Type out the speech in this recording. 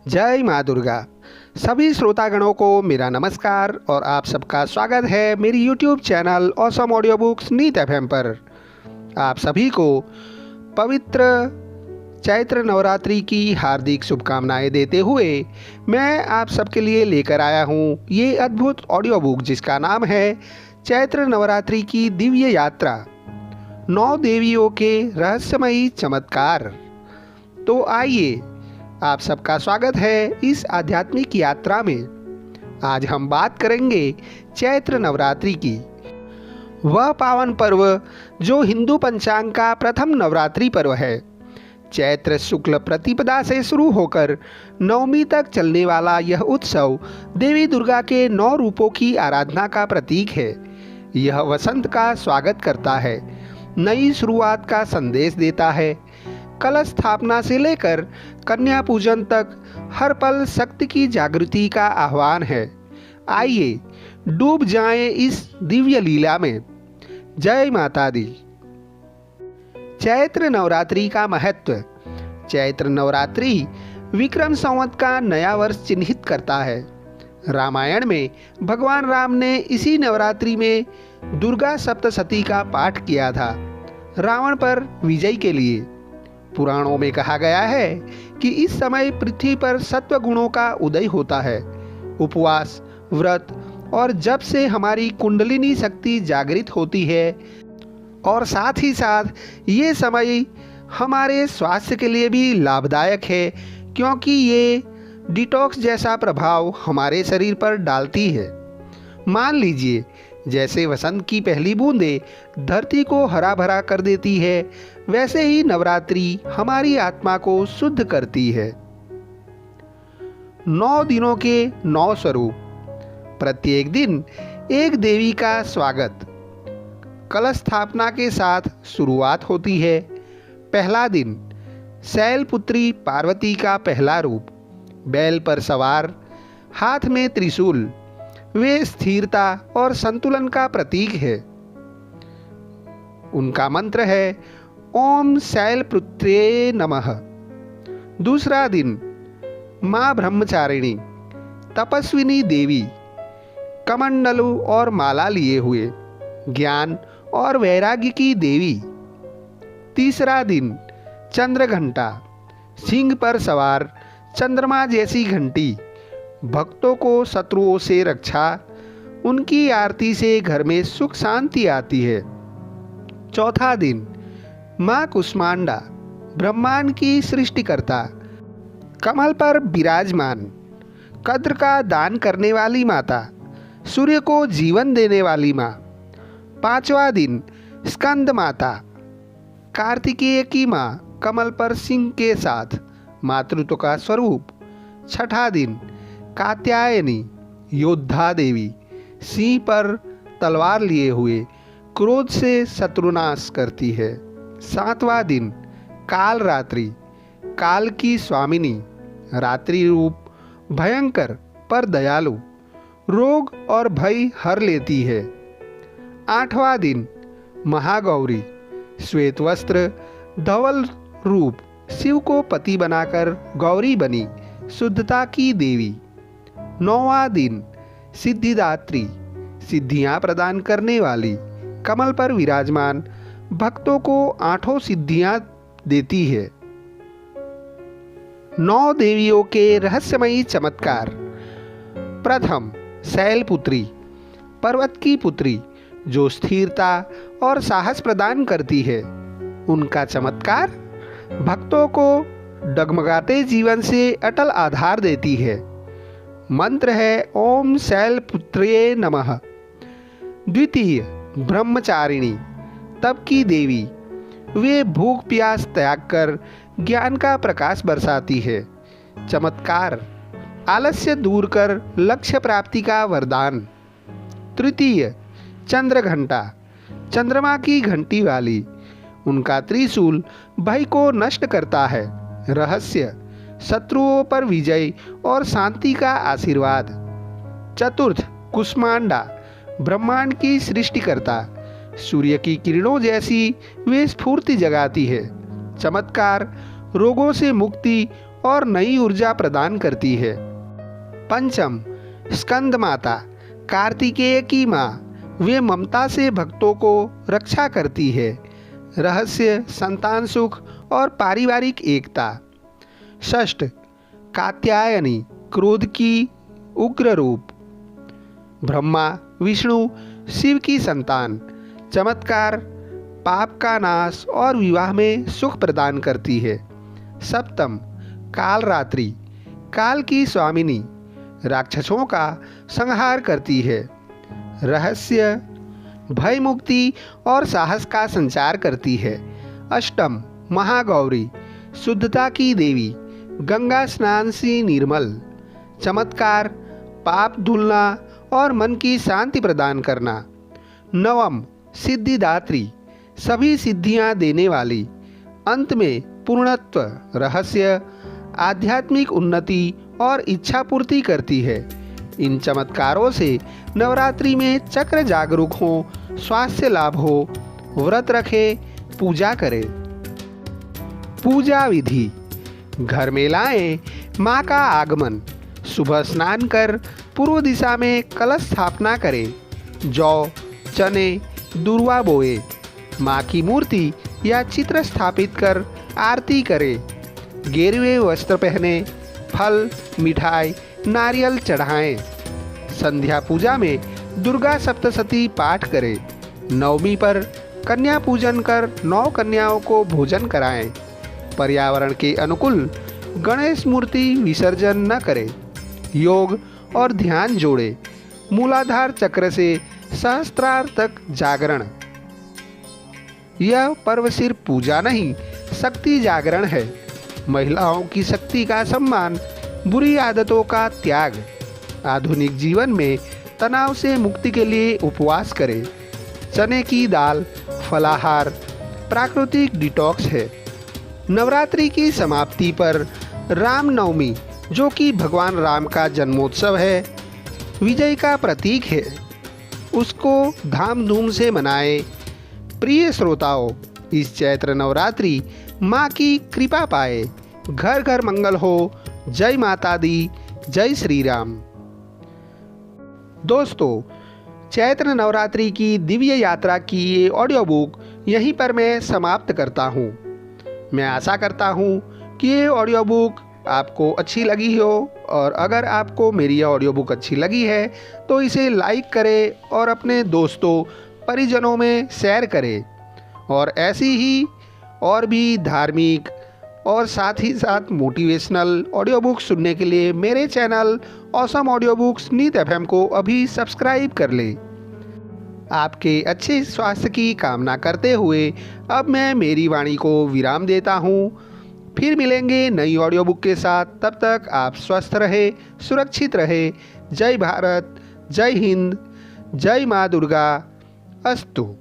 जय माँ दुर्गा। सभी श्रोतागणों को मेरा नमस्कार और आप सबका स्वागत है मेरी YouTube channel awesome audio books नीत एफएम पर। आप सभी को पवित्र चैत्र नवरात्रि की हार्दिक शुभकामनाएं देते हुए मैं आप सबके लिए लेकर आया हूँ ये अद्भुत ऑडियो बुक जिसका नाम है चैत्र नवरात्रि की दिव्य यात्रा, 9 देवियों के रहस्यमयी चमत्कार। तो आइए, आप सबका स्वागत है इस आध्यात्मिक यात्रा में। आज हम बात करेंगे चैत्र नवरात्रि की, वह पावन पर्व जो हिंदू पंचांग का प्रथम नवरात्रि पर्व है। चैत्र शुक्ल प्रतिपदा से शुरू होकर नवमी तक चलने वाला यह उत्सव देवी दुर्गा के 9 रूपों की आराधना का प्रतीक है। यह वसंत का स्वागत करता है, नई शुरुआत का संदेश देता है। कलश स्थापना से लेकर कन्या पूजन तक हर पल शक्ति की जागृति का आह्वान है। आइए डूब जाएं इस दिव्य लीला में। जय माता दी। चैत्र नवरात्रि का महत्व। चैत्र नवरात्रि विक्रम संवत का नया वर्ष चिन्हित करता है। रामायण में भगवान राम ने इसी नवरात्रि में दुर्गा सप्तशती का पाठ किया था, रावण पर विजय के लिए। पुराणों में कहा गया है कि इस समय पृथ्वी पर सत्व गुणों का उदय होता है। उपवास, व्रत और जप से हमारी कुंडलिनी शक्ति जागृत होती है और साथ ही साथ ये समय हमारे स्वास्थ्य के लिए भी लाभदायक है, क्योंकि ये डिटॉक्स जैसा प्रभाव हमारे शरीर पर डालती है। मान लीजिए जैसे वसंत की पहली बूंदें धरती को हरा भरा कर देती है, वैसे ही नवरात्रि हमारी आत्मा को शुद्ध करती है। 9 दिनों के 9 स्वरूप। प्रत्येक दिन एक देवी का स्वागत। कलश स्थापना के साथ शुरुआत होती है। पहला दिन शैलपुत्री पार्वती का पहला रूप, बैल पर सवार, हाथ में त्रिशूल। वे स्थिरता और संतुलन का प्रतीक है। उनका मंत्र है ओम शैलपुत्र्ये नमः। दूसरा दिन माँ ब्रह्मचारिणी, तपस्विनी देवी, कमंडलू और माला लिए हुए, ज्ञान और वैराग्य की देवी। तीसरा दिन चंद्रघंटा, सिंह पर सवार चंद्रमा जैसी घंटी, भक्तों को शत्रुओं से रक्षा। उनकी आरती से घर में सुख शांति आती है। चौथा दिन माँ कुष्मांडा, ब्रह्मांड की सृष्टिकर्ता, कमल पर विराजमान, कद्र का दान करने वाली माता, सूर्य को जीवन देने वाली माँ। पांचवा दिन स्कंद माता, कार्तिकेय की माँ, कमल पर सिंह के साथ, मातृत्व का स्वरूप। छठा दिन कात्यायनी, योद्धा देवी, सिंह पर तलवार लिए हुए, क्रोध से शत्रुनाश करती है। सातवां दिन काल रात्रि, काल की स्वामिनी, रात्रि रूप, भयंकर पर दयालु, रोग और भय हर लेती है। आठवां दिन महागौरी, श्वेत वस्त्र, धवल रूप, शिव को पति बनाकर गौरी बनी, शुद्धता की देवी। 9वां दिन सिद्धिदात्री, सिद्धियां प्रदान करने वाली, कमल पर विराजमान, भक्तों को 8 सिद्धियां देती है। 9 देवियों के रहस्यमयी चमत्कार। प्रथम शैलपुत्री, पर्वत की पुत्री जो स्थिरता और साहस प्रदान करती है। उनका चमत्कार भक्तों को डगमगाते जीवन से अटल आधार देती है। मंत्र है ओम शैलपुत्र्ये नमः। द्वितीय ब्रह्मचारिणी, तप की देवी, वे भूख प्यास त्याग कर ज्ञान का प्रकाश बरसाती है। चमत्कार आलस्य दूर कर लक्ष्य प्राप्ति का वरदान। तृतीय चंद्रघंटा, चंद्रमा की घंटी वाली, उनका त्रिशूल भय को नष्ट करता है। रहस्य शत्रुओं पर विजय और शांति का आशीर्वाद। चतुर्थ कुष्मांडा, ब्रह्मांड की सृष्टिकर्ता, सूर्य की किरणों जैसी वे स्फूर्ति जगाती है। चमत्कार रोगों से मुक्ति और नई ऊर्जा प्रदान करती है। पंचम, स्कंद माता कार्तिकेय की माँ, वे ममता से भक्तों को रक्षा करती है। रहस्य, संतान सुख और पारिवारिक एकता। षष्ठ, कात्यायनी क्रोध की उग्र रूप, ब्रह्मा विष्णु शिव की संतान, चमत्कार, पाप का नाश और विवाह में सुख प्रदान करती है। सप्तम, कालरात्रि काल की स्वामिनी, राक्षसों का संहार करती है। रहस्य, भय मुक्ति और साहस का संचार करती है। अष्टम, महागौरी शुद्धता की देवी, गंगा स्नान से निर्मल, चमत्कार, पाप धुलना और मन की शांति प्रदान करना। नवम, सिद्धिदात्री सभी सिद्धियां देने वाली, अंत में पूर्णत्व, रहस्य, आध्यात्मिक उन्नति और इच्छा पूर्ति करती है। इन चमत्कारों से नवरात्रि में चक्र जागरूक हो, स्वास्थ्य लाभ हो, व्रत रखे, पूजा करें। पूजा विधि, घर में लाएं माँ का आगमन, सुबह स्नान कर पूर्व दिशा में कलश स्थापना करें। जौ, चने, दूर्वा बोए, माँ की मूर्ति या चित्र स्थापित कर आरती करें। गेरुए वस्त्र पहने, फल, मिठाई, नारियल चढ़ाएं। संध्या पूजा में दुर्गा सप्तशती पाठ करें। नवमी पर कन्या पूजन कर 9 कन्याओं को भोजन कराएं। पर्यावरण के अनुकूल गणेश मूर्ति विसर्जन न करें। योग और ध्यान जोड़े, मूलाधार चक्र से सहस्त्रार तक जागरण। यह पर्व सिर्फ पूजा नहीं, शक्ति जागरण है। महिलाओं की शक्ति का सम्मान, बुरी आदतों का त्याग। आधुनिक जीवन में तनाव से मुक्ति के लिए उपवास करें। चने की दाल, फलाहार प्राकृतिक डिटॉक्स है। नवरात्रि की समाप्ति पर रामनवमी, जो कि भगवान राम का जन्मोत्सव है, विजय का प्रतीक है, उसको धाम-धूम से मनाएं। प्रिय श्रोताओं, इस चैत्र नवरात्रि माँ की कृपा पाए, घर घर मंगल हो। जय माता दी, जय श्री राम। दोस्तों, चैत्र नवरात्रि की दिव्य यात्रा की ये ऑडियो बुक यहीं पर मैं समाप्त करता हूँ। मैं आशा करता हूँ कि ये ऑडियो बुक आपको अच्छी लगी हो, और अगर आपको मेरी यह ऑडियो बुक अच्छी लगी है तो इसे लाइक करें और अपने दोस्तों परिजनों में शेयर करें। और ऐसी ही और भी धार्मिक और साथ ही साथ मोटिवेशनल ऑडियो बुक सुनने के लिए मेरे चैनल ऑसम ऑडियो बुक्स नीत एफएम को अभी सब्सक्राइब कर लें। आपके अच्छे स्वास्थ्य की कामना करते हुए अब मैं मेरी वाणी को विराम देता हूँ। फिर मिलेंगे नई ऑडियो बुक के साथ। तब तक आप स्वस्थ रहे, सुरक्षित रहे। जय भारत, जय हिंद, जय माँ दुर्गा। अस्तु।